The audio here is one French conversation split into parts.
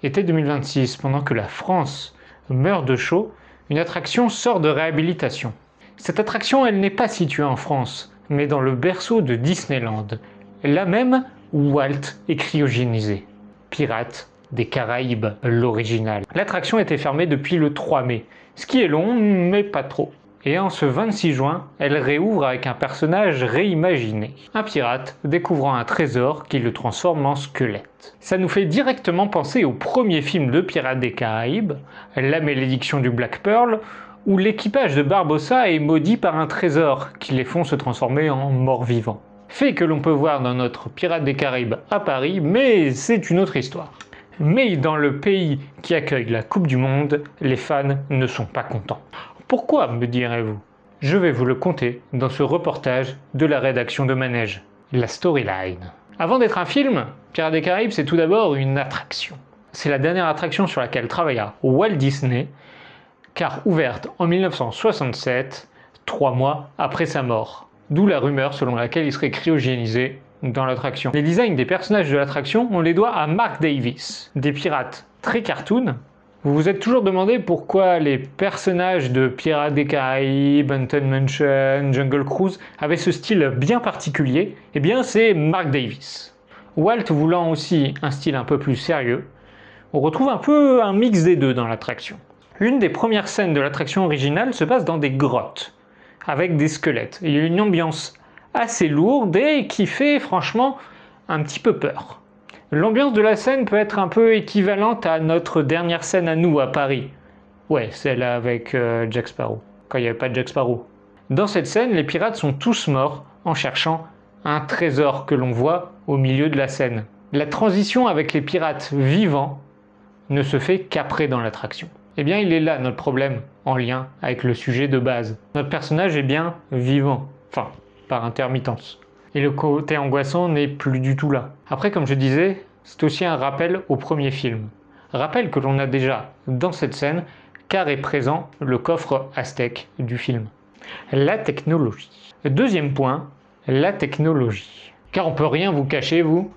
Été 2026, pendant que la France meurt de chaud, une attraction sort de réhabilitation. Cette attraction, elle n'est pas située en France, mais dans le berceau de Disneyland, là même où Walt est cryogénisé. Pirates des Caraïbes, l'original. L'attraction était fermée depuis le 3 mai, ce qui est long, mais pas trop. Et en ce 26 juin, elle réouvre avec un personnage réimaginé. Un pirate découvrant un trésor qui le transforme en squelette. Ça nous fait directement penser au premier film de Pirates des Caraïbes, La Malédiction du Black Pearl, où l'équipage de Barbossa est maudit par un trésor qui les font se transformer en morts-vivants. Fait que l'on peut voir dans notre Pirates des Caraïbes à Paris, mais c'est une autre histoire. Mais dans le pays qui accueille la Coupe du Monde, les fans ne sont pas contents. Pourquoi, me direz-vous? Je vais vous le conter dans ce reportage de la rédaction de Manège, la storyline. Avant d'être un film, Pirates des Caraïbes c'est tout d'abord une attraction. C'est la dernière attraction sur laquelle travailla Walt Disney, car ouverte en 1967, 3 mois après sa mort. D'où la rumeur selon laquelle il serait cryogénisé dans l'attraction. Les designs des personnages de l'attraction, on les doit à Marc Davis. Des pirates très cartoon. Vous vous êtes toujours demandé pourquoi les personnages de Pirates des Caraïbes, Haunted Mansion, Jungle Cruise avaient ce style bien particulier. Eh bien c'est Marc Davis. Walt voulant aussi un style un peu plus sérieux, on retrouve un peu un mix des deux dans l'attraction. Une des premières scènes de l'attraction originale se passe dans des grottes, avec des squelettes. Il y a une ambiance assez lourde et qui fait franchement un petit peu peur. L'ambiance de la scène peut être un peu équivalente à notre dernière scène à nous à Paris. Ouais, celle avec Jack Sparrow, quand il n'y avait pas de Jack Sparrow. Dans cette scène, les pirates sont tous morts en cherchant un trésor que l'on voit au milieu de la scène. La transition avec les pirates vivants ne se fait qu'après dans l'attraction. Eh bien, il est là notre problème en lien avec le sujet de base. Notre personnage est bien vivant, enfin, par intermittence. Et le côté angoissant n'est plus du tout là. Après, comme je disais, c'est aussi un rappel au premier film. Rappel que l'on a déjà dans cette scène, car est présent le coffre aztèque du film. La technologie. Deuxième point, la technologie. Car on peut rien vous cacher, vous,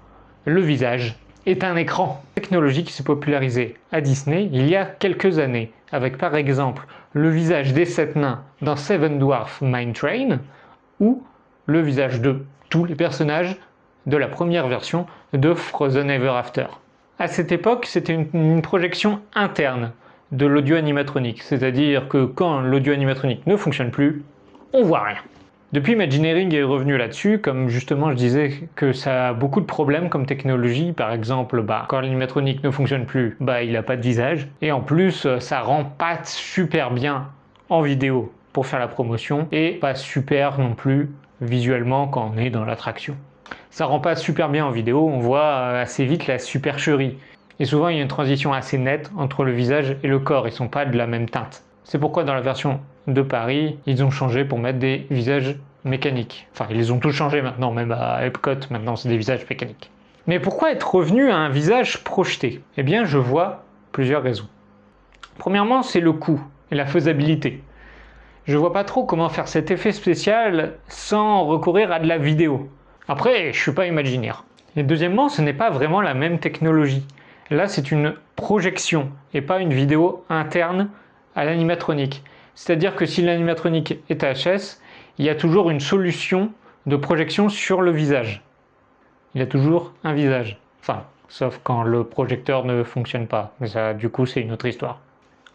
le visage est un écran. Technologie qui s'est popularisée à Disney il y a quelques années, avec par exemple le visage des 7 nains dans Seven Dwarfs Mine Train, ou le visage de tous les personnages de la première version de Frozen Ever After. À cette époque, c'était une projection interne de l'audio animatronique, c'est-à-dire que quand l'audio animatronique ne fonctionne plus, on voit rien. Depuis, Imagineering est revenu là-dessus, comme justement je disais que ça a beaucoup de problèmes comme technologie, par exemple quand l'animatronique ne fonctionne plus, il n'a pas de visage, et en plus ça rend pas super bien en vidéo pour faire la promotion, et pas super non plus visuellement quand on est dans l'attraction. Ça rend pas super bien en vidéo, on voit assez vite la supercherie, et souvent il y a une transition assez nette entre le visage et le corps, ils sont pas de la même teinte. C'est pourquoi dans la version de Paris, ils ont changé pour mettre des visages mécaniques. Enfin, ils les ont tous changés maintenant, même à Epcot, maintenant c'est des visages mécaniques. Mais pourquoi être revenu à un visage projeté? Eh bien, je vois plusieurs raisons. Premièrement, c'est le coût et la faisabilité. Je vois pas trop comment faire cet effet spécial sans recourir à de la vidéo. Après, je suis pas imaginaire. Et deuxièmement, ce n'est pas vraiment la même technologie. Là, c'est une projection et pas une vidéo interne à l'animatronique. C'est-à-dire que si l'animatronique est HS, il y a toujours une solution de projection sur le visage. Il y a toujours un visage. Enfin, sauf quand le projecteur ne fonctionne pas. Mais ça, du coup, c'est une autre histoire.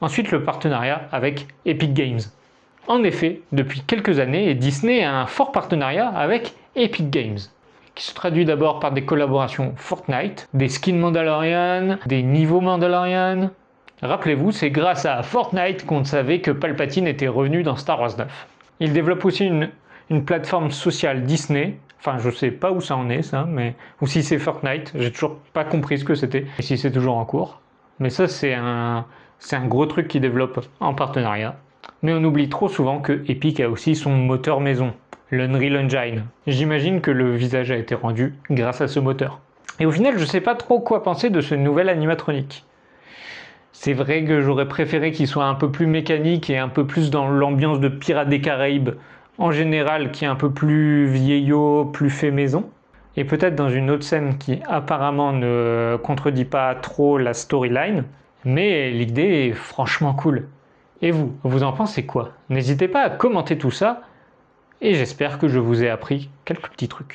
Ensuite, le partenariat avec Epic Games. En effet, depuis quelques années, Disney a un fort partenariat avec Epic Games, qui se traduit d'abord par des collaborations Fortnite, des skins Mandalorian, des niveaux Mandalorian. Rappelez-vous, c'est grâce à Fortnite qu'on savait que Palpatine était revenu dans Star Wars 9. Il développe aussi une plateforme sociale Disney, enfin je sais pas où ça en est ça, mais ou si c'est Fortnite, j'ai toujours pas compris ce que c'était, et si c'est toujours en cours. Mais ça c'est un gros truc qu'il développe en partenariat. Mais on oublie trop souvent que Epic a aussi son moteur maison, l'Unreal Engine. J'imagine que le visage a été rendu grâce à ce moteur. Et au final, je sais pas trop quoi penser de ce nouvel animatronique. C'est vrai que j'aurais préféré qu'il soit un peu plus mécanique et un peu plus dans l'ambiance de Pirates des Caraïbes en général, qui est un peu plus vieillot, plus fait maison. et peut-être dans une autre scène qui apparemment ne contredit pas trop la storyline, mais l'idée est franchement cool. Et vous en pensez quoi? N'hésitez pas à commenter tout ça, et j'espère que je vous ai appris quelques petits trucs.